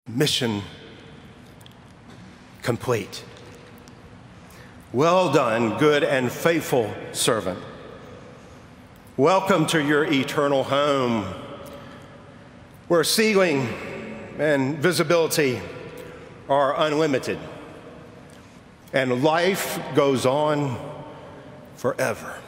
Mission complete. Well done, good and faithful servant. Welcome to your eternal home, where ceiling and visibility are unlimited, and life goes on forever.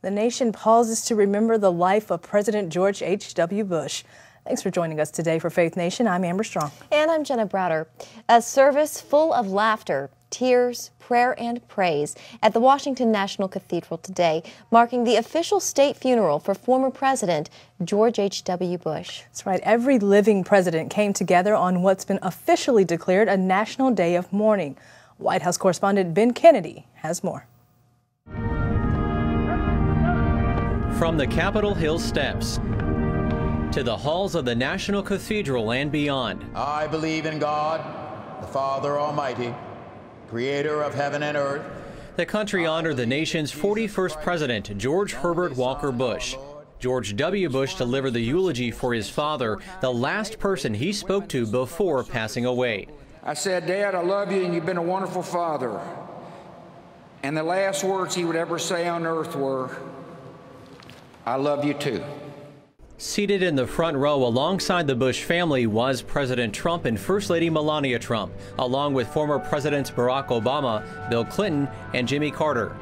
The nation pauses to remember the life of President George H.W. Bush. Thanks for joining us today for Faith Nation. I'm Amber Strong. And I'm Jenna Browder. A service full of laughter, tears, prayer, and praise at the Washington National Cathedral today, marking the official state funeral for former President George H.W. Bush. That's right. Every living president came together on what's been officially declared a national day of mourning. White House correspondent Ben Kennedy has more. From the Capitol Hill steps to the halls of the National Cathedral and beyond. I believe in God, the Father Almighty, creator of heaven and earth. The country honored the nation's 41st president, George Herbert Walker Bush. George W. Bush delivered the eulogy for his father, the last person he spoke to before passing away. I said, "Dad, I love you and you've been a wonderful father." And the last words he would ever say on earth were, "I love you too." Seated in the front row alongside the Bush family was President Trump and First Lady Melania Trump, along with former Presidents Barack Obama, Bill Clinton, and Jimmy Carter.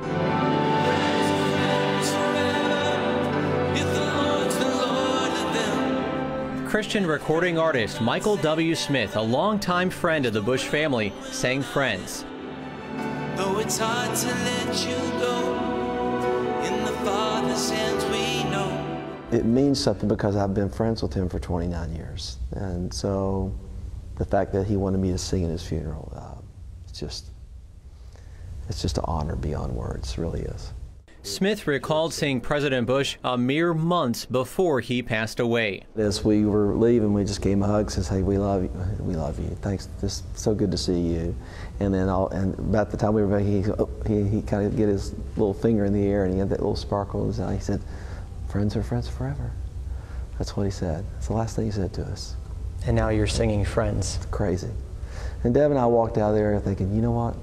Christian recording artist Michael W. Smith, a longtime friend of the Bush family, sang Friends. Though it's hard to let you go, in the Father's hands we know. It means something because I've been friends with him for 29 years. And so the fact that he wanted me to sing at his funeral, it's just an honor beyond words, it really is. Smith recalled seeing President Bush a mere months before he passed away. As we were leaving, we just gave him a hug and said, "Hey, we love you. We love you. Thanks. Just so good to see you." And then, about the time we were back, he kind of get his little finger in the air and he had that little sparkle in his eye. He said, "Friends are friends forever." That's what he said. That's the last thing he said to us. And now you're singing Friends. It's crazy. And Deb and I walked out of there thinking, you know what?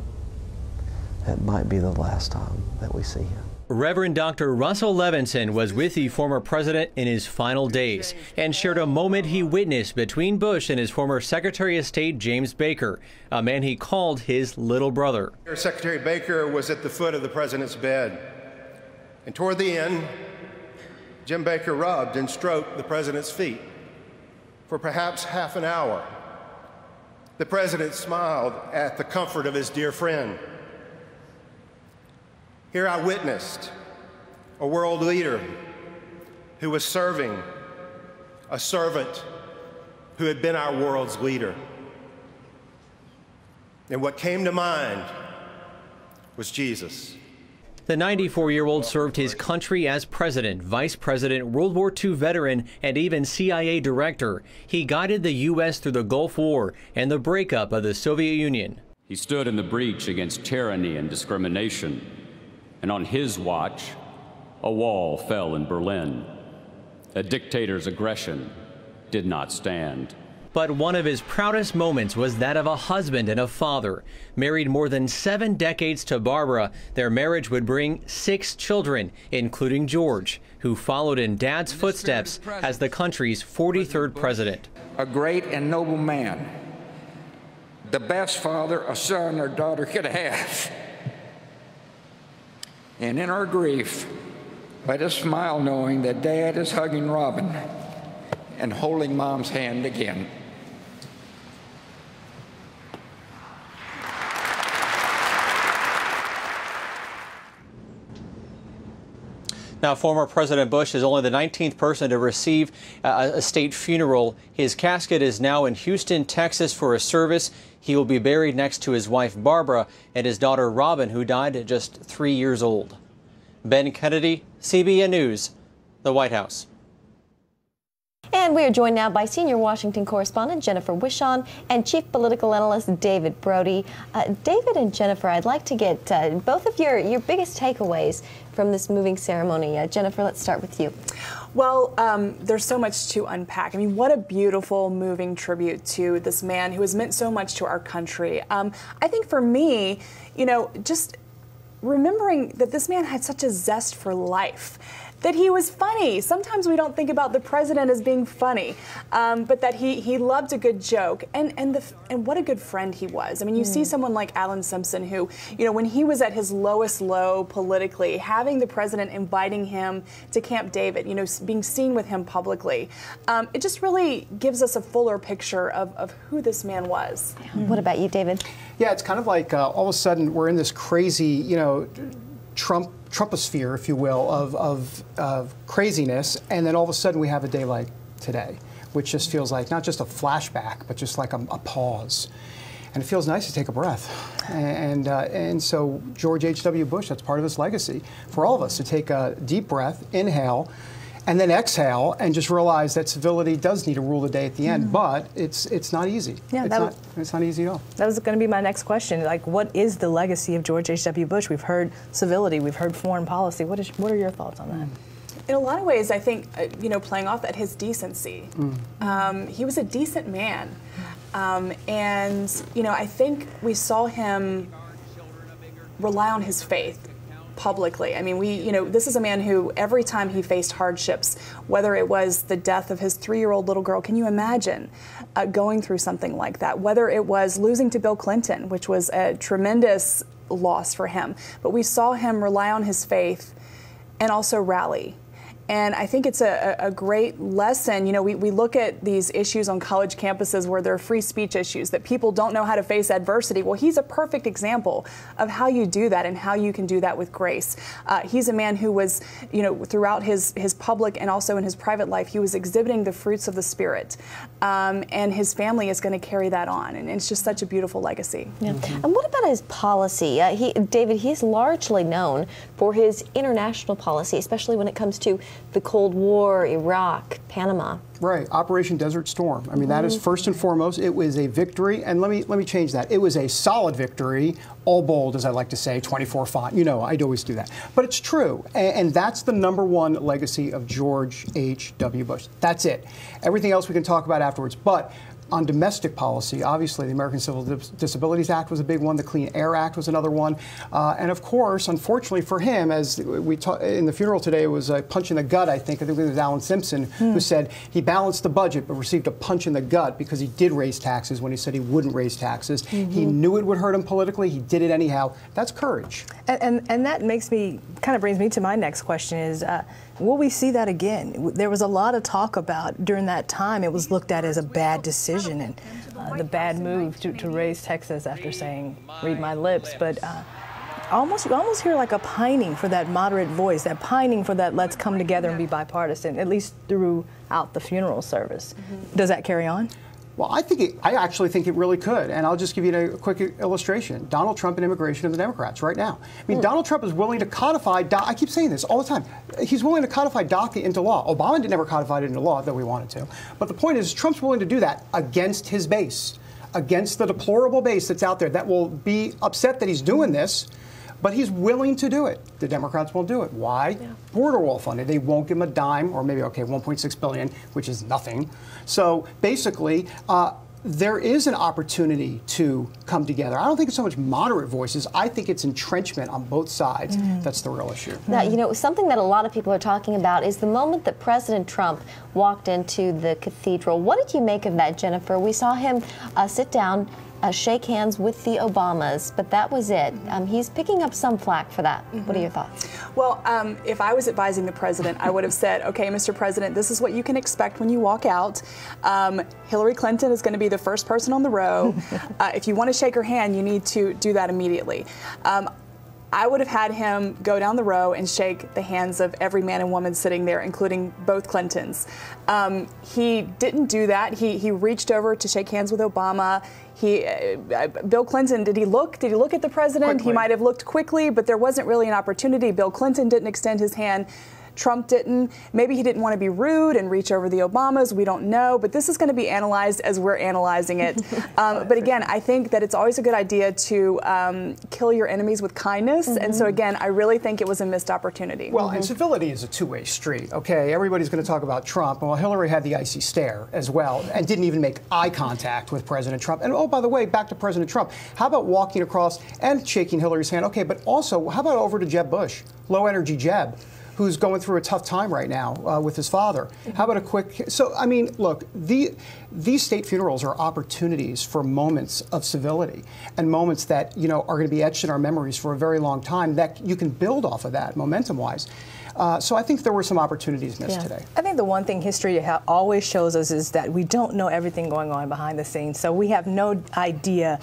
That might be the last time that we see him. Reverend Dr. Russell Levinson was with the former president in his final days and shared a moment he witnessed between Bush and his former Secretary of State James Baker, a man he called his little brother. Secretary Baker was at the foot of the president's bed, and toward the end, Jim Baker rubbed and stroked the president's feet for perhaps half an hour. The president smiled at the comfort of his dear friend. Here I witnessed a world leader who was serving, a servant who had been our world's leader. And what came to mind was Jesus. The 94-year-old served his country as president, vice president, World War II veteran, and even CIA director. He guided the U.S. through the Gulf War and the breakup of the Soviet Union. He stood in the breach against tyranny and discrimination. And on his watch, a wall fell in Berlin. A dictator's aggression did not stand. But one of his proudest moments was that of a husband and a father. Married more than 7 decades to Barbara, their marriage would bring 6 children, including George, who followed in Dad's footsteps as the country's 43rd president. A great and noble man, the best father a son or daughter could have. And in our grief, let us smile knowing that Dad is hugging Robin and holding Mom's hand again. Now, former President Bush is only the 19th person to receive a state funeral. His casket is now in Houston, Texas for a service. He will be buried next to his wife, Barbara, and his daughter, Robin, who died at just 3 years old. Ben Kennedy, CBN News, the White House. And And we are joined now by senior Washington correspondent Jennifer Wishon and chief political analyst David Brody. David and Jennifer, I'd like to get both of your biggest takeaways from this moving ceremony. Jennifer, let's start with you. Well, there's so much to unpack. I mean, what a beautiful, moving tribute to this man who has meant so much to our country. I think for me, you know, just remembering that this man had such a zest for life, that he was funny. Sometimes we don't think about the president as being funny, but that he loved a good joke, and what a good friend he was. I mean, you see someone like Alan Simpson who, you know, when he was at his lowest low politically, having the president inviting him to Camp David, you know, being seen with him publicly, it just really gives us a fuller picture of who this man was. What about you, David? Yeah, it's kind of like all of a sudden we're in this crazy, you know, Trumposphere, if you will, of craziness, and then all of a sudden we have a day like today, which just feels like not just a flashback, but just like a pause. And it feels nice to take a breath. And so George H.W. Bush, that's part of his legacy, for all of us to take a deep breath, inhale, and then exhale, and just realize that civility does need to rule the day at the end, but it's not easy. Yeah, it's not easy at all. That was going to be my next question. Like, what is the legacy of George H.W. Bush? We've heard civility, we've heard foreign policy. What are your thoughts on that? In a lot of ways, I think, you know, playing off that, his decency. He was a decent man. And, you know, I think we saw him rely on his faith publicly. I mean, you know, this is a man who every time he faced hardships, whether it was the death of his 3-year-old little girl, can you imagine going through something like that? Whether it was losing to Bill Clinton, which was a tremendous loss for him, but we saw him rely on his faith and also rally. And I think it's a great lesson. You know, we look at these issues on college campuses where there are free speech issues, that people don't know how to face adversity. Well, he's a perfect example of how you do that and how you can do that with grace. He's a man who was, you know, throughout his public and also in his private life, he was exhibiting the fruits of the Spirit. And his family is going to carry that on. And it's just such a beautiful legacy. Yeah. And what about his policy? David, he's largely known for his international policy, especially when it comes to the Cold War, Iraq, Panama. Right, Operation Desert Storm. I mean, that is first and foremost. It was a victory, and let me change that. It was a solid victory, all bold, as I like to say, 24 font. You know, I'd always do that. But it's true, and that's the #1 legacy of George H.W. Bush. That's it. Everything else we can talk about afterwards. But on domestic policy, obviously, the American Civil Disabilities Act was a big one. The Clean Air Act was another one. And of course, unfortunately for him, as we in the funeral today, it was a punch in the gut, I think. I think it was Alan Simpson who said he balanced the budget but received a punch in the gut because he did raise taxes when he said he wouldn't raise taxes. He knew it would hurt him politically. He did it anyhow. That's courage. And that kind of brings me to my next question is, will we see that again? There was a lot of talk about during that time. It was looked at as a bad decision and the bad move to raise Texas after saying, read my lips. But you almost hear like a pining for that moderate voice, that pining for that let's come together and be bipartisan, at least throughout the funeral service. Does that carry on? Well, I actually think it really could, and I'll just give you a quick illustration. Donald Trump and immigration of the Democrats right now. I mean, Donald Trump is willing to codify, I keep saying this all the time, he's willing to codify DACA into law. Obama never codified it into law, though we wanted to. But the point is, Trump's willing to do that against his base, against the deplorable base that's out there that will be upset that he's doing this. But he's willing to do it. The Democrats won't do it. Why? Yeah. Border wall funding. They won't give him a dime, or maybe, okay, $1.6 billion, which is nothing. So basically, there is an opportunity to come together. I don't think it's so much moderate voices. I think it's entrenchment on both sides. That's the real issue. Now, you know, something that a lot of people are talking about is the moment that President Trump walked into the cathedral. What did you make of that, Jennifer? We saw him sit down, shake hands with the Obamas, but that was it. He's picking up some flack for that. What are your thoughts? Well, if I was advising the president, I would have said, okay, Mr. President, this is what you can expect when you walk out. Hillary Clinton is going to be the first person on the row. If you want to shake her hand, you need to do that immediately. I would have had him go down the row and shake the hands of every man and woman sitting there, including both Clintons. He didn't do that. He reached over to shake hands with Obama. Bill Clinton, did he look at the president? Quickly. He might have looked quickly, but there wasn't really an opportunity. Bill Clinton didn't extend his hand. Trump didn't. Maybe he didn't want to be rude and reach over the Obamas. We don't know. But this is going to be analyzed as we're analyzing it. But again, I think that it's always a good idea to kill your enemies with kindness. And so again, I really think it was a missed opportunity. Well, and civility is a two-way street, okay? Everybody's going to talk about Trump. Well, Hillary had the icy stare as well and didn't even make eye contact with President Trump. And oh, by the way, back to President Trump. How about walking across and shaking Hillary's hand? Okay, but also, how about over to Jeb Bush, low-energy Jeb, who's going through a tough time right now with his father? How about a quick... So, I mean, look, these state funerals are opportunities for moments of civility and moments that, you know, are going to be etched in our memories for a very long time that you can build off of that momentum-wise. So I think there were some opportunities missed today. I think the one thing history always shows us is that we don't know everything going on behind the scenes. So we have no idea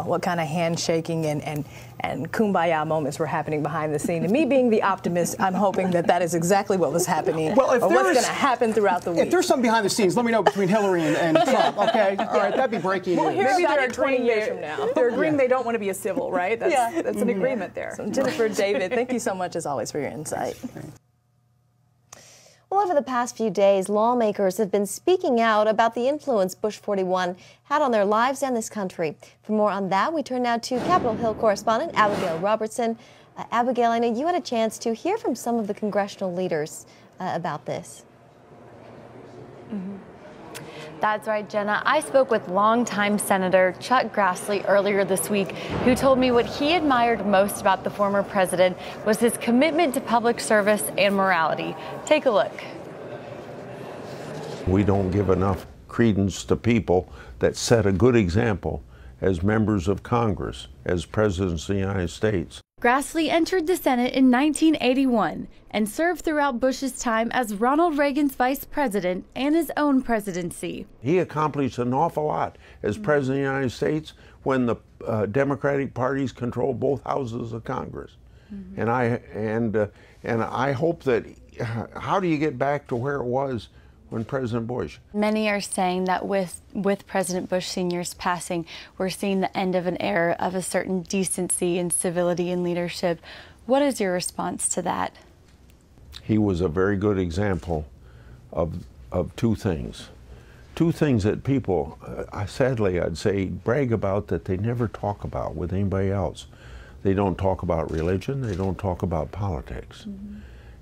what kind of handshaking and kumbaya moments were happening behind the scene. And me being the optimist, I'm hoping that that is exactly what was happening, well, if or what's going to happen throughout the week. If there's something behind the scenes, let me know between Hillary and Trump, okay? All right, that'd be breaking news. Maybe they're agreeing 20 years from now. They're agreeing they don't want to be a civil, right? That's an agreement there. So Jennifer, David, thank you so much as always for your insight. Well, over the past few days, lawmakers have been speaking out about the influence Bush 41 had on their lives and this country. For more on that, we turn now to Capitol Hill correspondent Abigail Robertson. Abigail, I know you had a chance to hear from some of the congressional leaders about this. That's right, Jenna. I spoke with longtime Senator Chuck Grassley earlier this week, who told me what he admired most about the former president was his commitment to public service and morality. Take a look. We don't give enough credence to people that set a good example as members of Congress, as presidents of the United States. Grassley entered the Senate in 1981 and served throughout Bush's time as Ronald Reagan's vice president and his own presidency. He accomplished an awful lot as president of the United States when the Democratic parties controlled both houses of Congress. And I hope that, how do you get back to where it was when President Bush? Many are saying that with President Bush Sr.'s passing, we're seeing the end of an era of a certain decency and civility in leadership. What is your response to that? He was a very good example of two things. Two things that people, sadly I'd say, brag about that they never talk about with anybody else. They don't talk about religion, they don't talk about politics.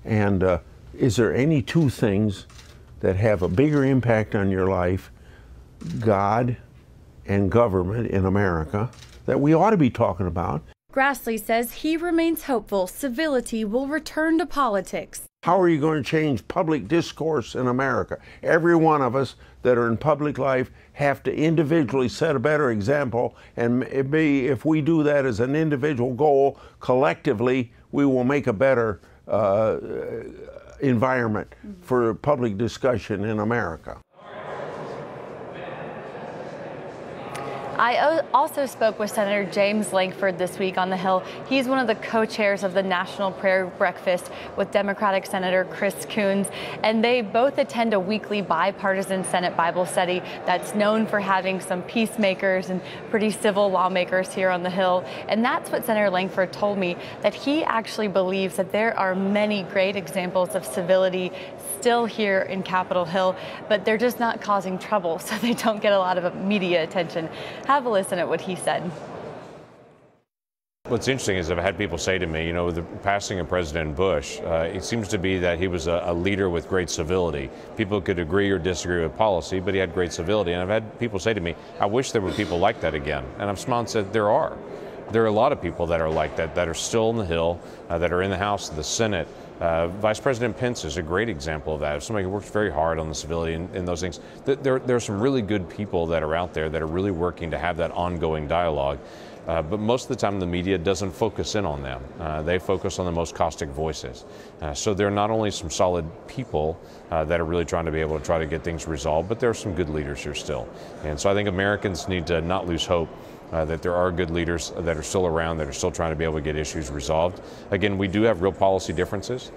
And is there any two things that have a bigger impact on your life, God and government in America, that we ought to be talking about? Grassley says he remains hopeful civility will return to politics. How are you going to change public discourse in America? Every one of us that are in public life have to individually set a better example, and if we do that as an individual goal, collectively, we will make a better environment for public discussion in America. I also spoke with Senator James Lankford this week on the Hill. He's one of the co-chairs of the National Prayer Breakfast with Democratic Senator Chris Coons, and they both attend a weekly bipartisan Senate Bible study that's known for having some peacemakers and pretty civil lawmakers here on the Hill. And that's what Senator Lankford told me, that he actually believes that there are many great examples of civility still here in Capitol Hill, but they're just not causing trouble, so they don't get a lot of media attention. Have a listen at what he said. What's interesting is I've had people say to me, you know, with the passing of President Bush, it seems to be that he was a leader with great civility. People could agree or disagree with policy, but he had great civility. And I've had people say to me, I wish there were people like that again. And I've smiled and said, there are. There are a lot of people that are like that, that are still in the Hill, that are in the House, the Senate. Vice President Pence is a great example of that. Somebody who works very hard on the civility and those things. There are some really good people that are out there that are really working to have that ongoing dialogue. But most of the time the media doesn't focus in on them. They focus on the most caustic voices. So there are not only some solid people that are really trying to be able to try to get things resolved, but there are some good leaders here still. And so I think Americans need to not lose hope that there are good leaders that are still around, that are still trying to be able to get issues resolved. Again, we do have real policy differences.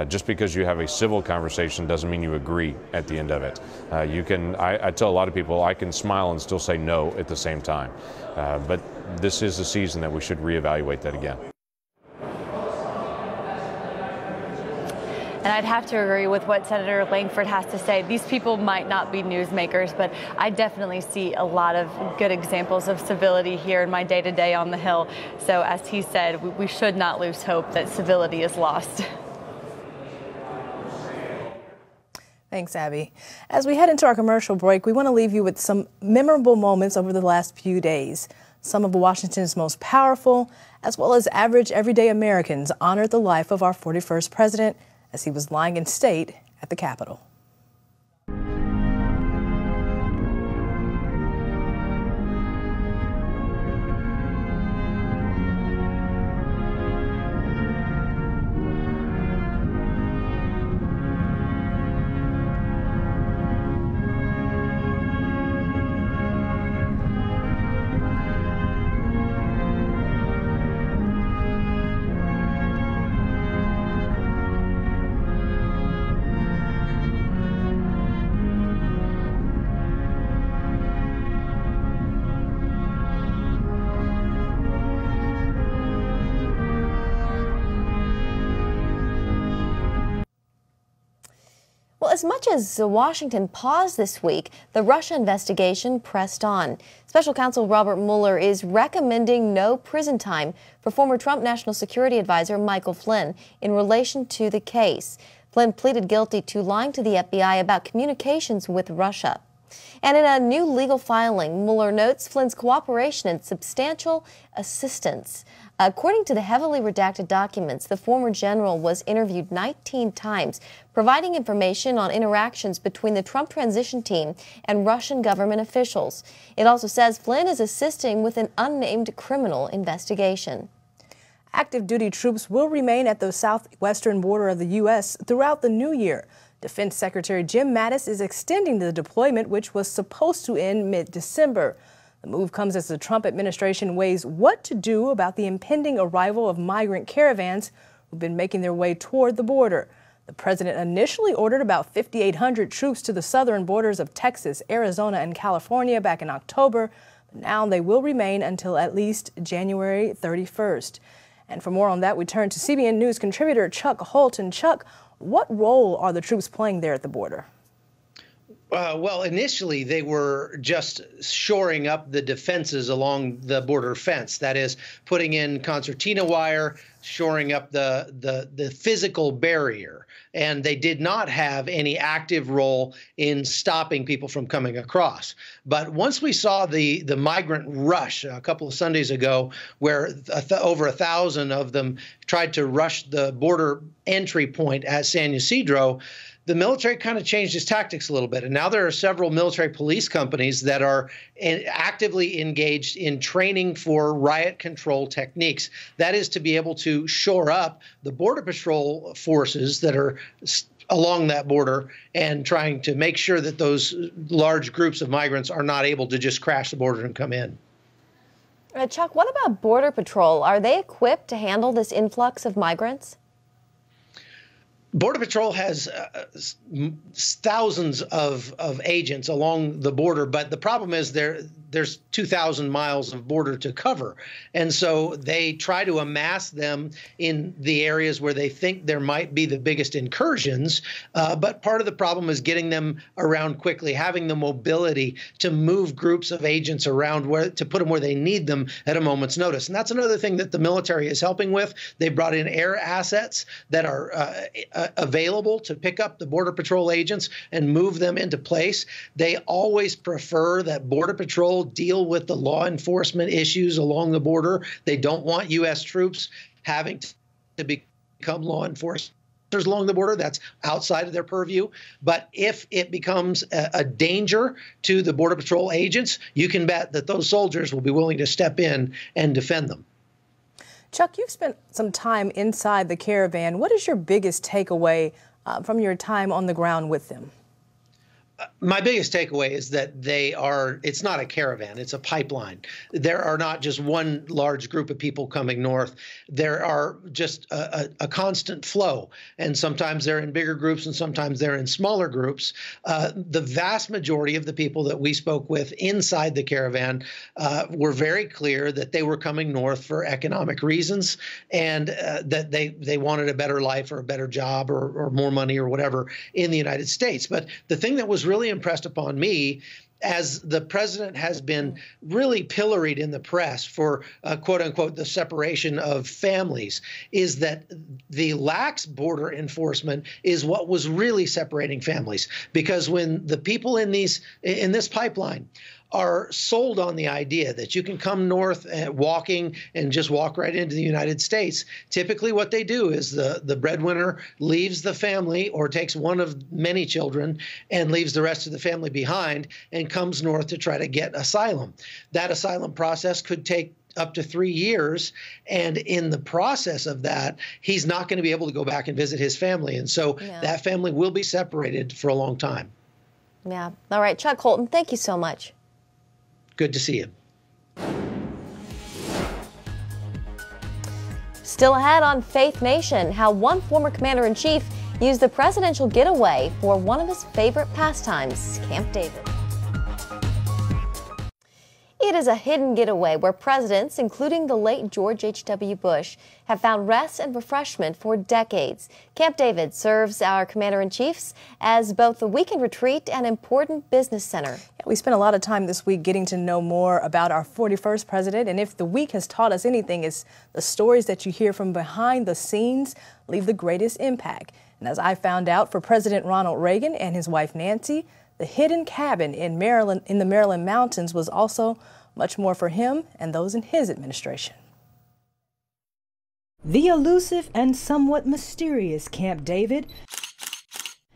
Just because you have a civil conversation doesn't mean you agree at the end of it. I tell a lot of people I can smile and still say no at the same time. But this is the season that we should reevaluate that again. And I'd have to agree with what Senator Langford has to say. These people might not be newsmakers, but I definitely see a lot of good examples of civility here in my day-to-day on the Hill. So as he said, we should not lose hope that civility is lost. Thanks, Abby. As we head into our commercial break, we want to leave you with some memorable moments over the last few days. Some of Washington's most powerful, as well as average everyday Americans, honored the life of our 41st president as he was lying in state at the Capitol. Well, as much as Washington paused this week, the Russia investigation pressed on. Special counsel Robert Mueller is recommending no prison time for former Trump National Security Advisor Michael Flynn in relation to the case. Flynn pleaded guilty to lying to the FBI about communications with Russia. And in a new legal filing, Mueller notes Flynn's cooperation and substantial assistance. According to the heavily redacted documents, the former general was interviewed 19 times, providing information on interactions between the Trump transition team and Russian government officials. It also says Flynn is assisting with an unnamed criminal investigation. Active duty troops will remain at the southwestern border of the U.S. throughout the new year. Defense Secretary Jim Mattis is extending the deployment, which was supposed to end mid-December. The move comes as the Trump administration weighs what to do about the impending arrival of migrant caravans who've been making their way toward the border. The president initially ordered about 5,800 troops to the southern borders of Texas, Arizona, and California back in October. But now they will remain until at least January 31st. And for more on that, we turn to CBN News contributor Chuck Holt. And Chuck, what role are the troops playing there at the border? Well, initially, they were just shoring up the defenses along the border fence. That is, putting in concertina wire, shoring up the physical barrier. And they did not have any active role in stopping people from coming across. But once we saw the migrant rush a couple of Sundays ago, where over 1,000 of them tried to rush the border entry point at San Ysidro, the military kind of changed its tactics a little bit. And now there are several military police companies that are actively engaged in training for riot control techniques. That is to be able to shore up the Border Patrol forces that are along that border and trying to make sure that those large groups of migrants are not able to just crash the border and come in. Chuck, what about Border Patrol? Are they equipped to handle this influx of migrants? Border Patrol has thousands of agents along the border, but the problem is there's 2,000 miles of border to cover. And so they try to amass them in the areas where they think there might be the biggest incursions. But part of the problem is getting them around quickly, having the mobility to move groups of agents around to put them where they need them at a moment's notice. And that's another thing that the military is helping with. They brought in air assets that are available to pick up the Border Patrol agents and move them into place. They always prefer that Border Patrol deal with the law enforcement issues along the border. They don't want U.S. troops having to become law enforcement along the border. That's outside of their purview. But if it becomes a danger to the Border Patrol agents, you can bet that those soldiers will be willing to step in and defend them. Chuck, you've spent some time inside the caravan. What is your biggest takeaway from your time on the ground with them? My biggest takeaway is that it's not a caravan, it's a pipeline. There are not just one large group of people coming north. There are just a constant flow. And sometimes they're in bigger groups and sometimes they're in smaller groups. The vast majority of the people that we spoke with inside the caravan were very clear that they were coming north for economic reasons and that they wanted a better life or a better job or more money or whatever in the United States. But the thing that was really impressed upon me, as the president has been really pilloried in the press for quote unquote the separation of families, is that the lax border enforcement is what was really separating families. Because when the people in this pipeline are sold on the idea that you can come north walking and just walk right into the United States, typically what they do is the breadwinner leaves the family or takes one of many children and leaves the rest of the family behind and comes north to try to get asylum. That asylum process could take up to 3 years. And in the process of that, he's not going to be able to go back and visit his family. And so that family will be separated for a long time. Yeah. All right, Chuck Holton, thank you so much. Good to see you. Still ahead on Faith Nation, how one former commander-in-chief used the presidential getaway for one of his favorite pastimes, Camp David. It is a hidden getaway where presidents, including the late George H.W. Bush, have found rest and refreshment for decades. Camp David serves our commander-in-chiefs as both a weekend retreat and important business center. Yeah, we spent a lot of time this week getting to know more about our 41st president, and if the week has taught us anything, it's the stories that you hear from behind the scenes leave the greatest impact. And as I found out, for President Ronald Reagan and his wife Nancy, the hidden cabin in the Maryland mountains was also much more for him and those in his administration. The elusive and somewhat mysterious Camp David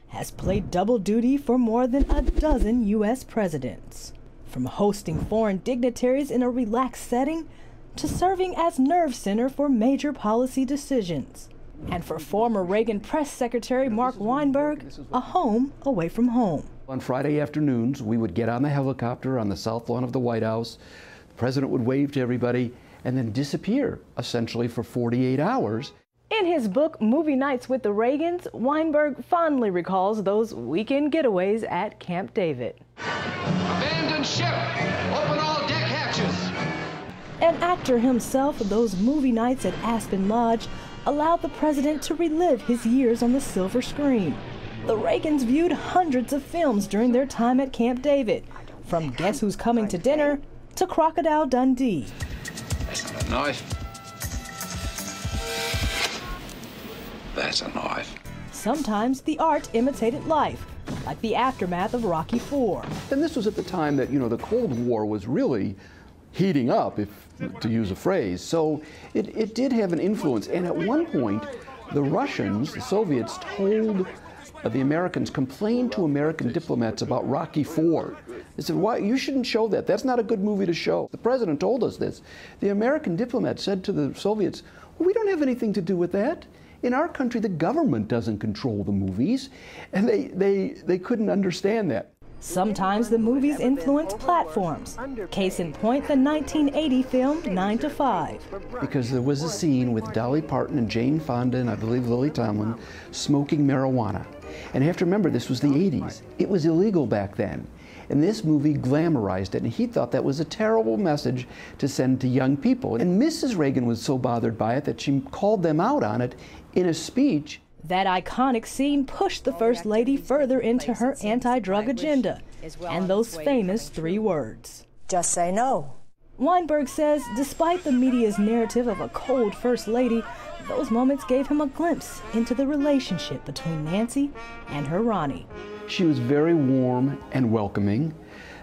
has played double duty for more than a dozen U.S. presidents. From hosting foreign dignitaries in a relaxed setting to serving as nerve center for major policy decisions. And for former Reagan Press Secretary Mark Weinberg, a home away from home. On Friday afternoons, we would get on the helicopter on the south lawn of the White House. The president would wave to everybody and then disappear, essentially for 48 hours. In his book, Movie Nights with the Reagans, Weinberg fondly recalls those weekend getaways at Camp David. Abandon ship! Open all deck hatches! An actor himself, those movie nights at Aspen Lodge allowed the president to relive his years on the silver screen. The Reagans viewed hundreds of films during their time at Camp David, from Guess Who's Coming to Dinner to Crocodile Dundee. That's not a knife. That's a knife. Sometimes the art imitated life, like the aftermath of Rocky IV. And this was at the time that, the Cold War was really heating up, to use a phrase. So it did have an influence. And at one point, the Russians, the Soviets, told the Americans, complained to American diplomats about Rocky IV. They said, "Why, you shouldn't show that. That's not a good movie to show." The president told us this. The American diplomat said to the Soviets, "Well, we don't have anything to do with that. In our country, the government doesn't control the movies." And they couldn't understand that. Sometimes the movies influence platforms. Case in point, the 1980 film 9 to 5. Because there was a scene with Dolly Parton and Jane Fonda and I believe Lily Tomlin smoking marijuana. And you have to remember, this was the 80s. It was illegal back then. And this movie glamorized it, and he thought that was a terrible message to send to young people. And Mrs. Reagan was so bothered by it that she called them out on it in a speech. That iconic scene pushed the First Lady further into her anti-drug agenda, and those famous 3 words. Just say no. Weinberg says despite the media's narrative of a cold First Lady, those moments gave him a glimpse into the relationship between Nancy and her Ronnie. She was very warm and welcoming.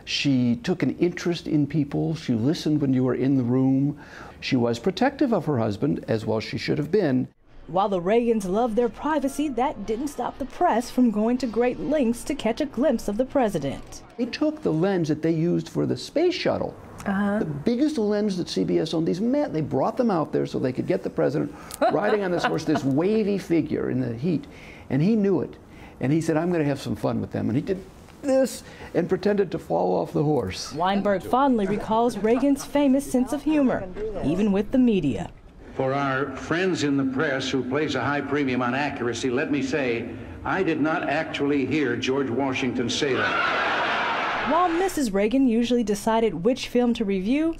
She took an interest in people. She listened when you were in the room. She was protective of her husband, as well she should have been. While the Reagans loved their privacy, that didn't stop the press from going to great lengths to catch a glimpse of the president. They took the lens that they used for the space shuttle, the biggest lens that CBS owned. They brought them out there so they could get the president riding on this horse, this wavy figure in the heat. And he knew it. And he said, "I'm going to have some fun with them." And he did this and pretended to fall off the horse. Weinberg fondly recalls Reagan's famous sense of humor, even with the media. For our friends in the press who place a high premium on accuracy, let me say, I did not actually hear George Washington say that. While Mrs. Reagan usually decided which film to review,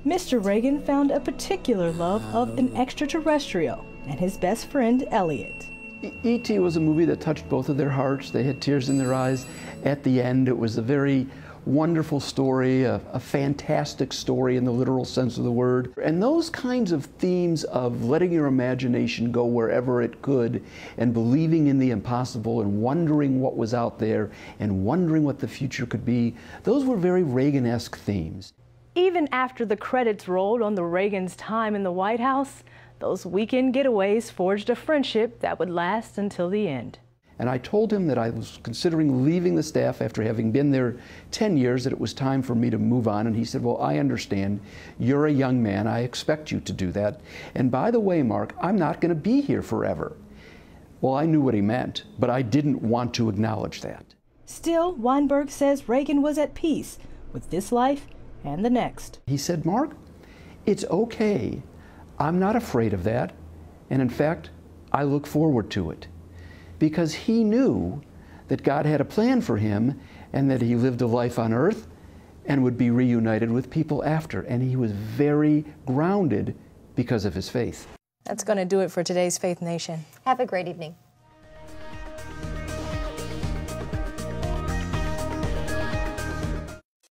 Mr. Reagan found a particular love of An Extraterrestrial and his best friend, Elliot. E.T. was a movie that touched both of their hearts. They had tears in their eyes at the end. It was a very wonderful story, a fantastic story in the literal sense of the word. And those kinds of themes of letting your imagination go wherever it could and believing in the impossible and wondering what was out there and wondering what the future could be, those were very Reagan-esque themes. Even after the credits rolled on the Reagans' time in the White House, those weekend getaways forged a friendship that would last until the end. And I told him that I was considering leaving the staff after having been there 10 years, that it was time for me to move on. And he said, well, I understand. You're a young man. I expect you to do that. And by the way, Mark, I'm not going to be here forever. Well, I knew what he meant, but I didn't want to acknowledge that. Still, Weinberg says Reagan was at peace with this life and the next. He said, Mark, it's okay. I'm not afraid of that. And in fact, I look forward to it. Because he knew that God had a plan for him and that he lived a life on earth and would be reunited with people after. And he was very grounded because of his faith. That's going to do it for today's Faith Nation. Have a great evening.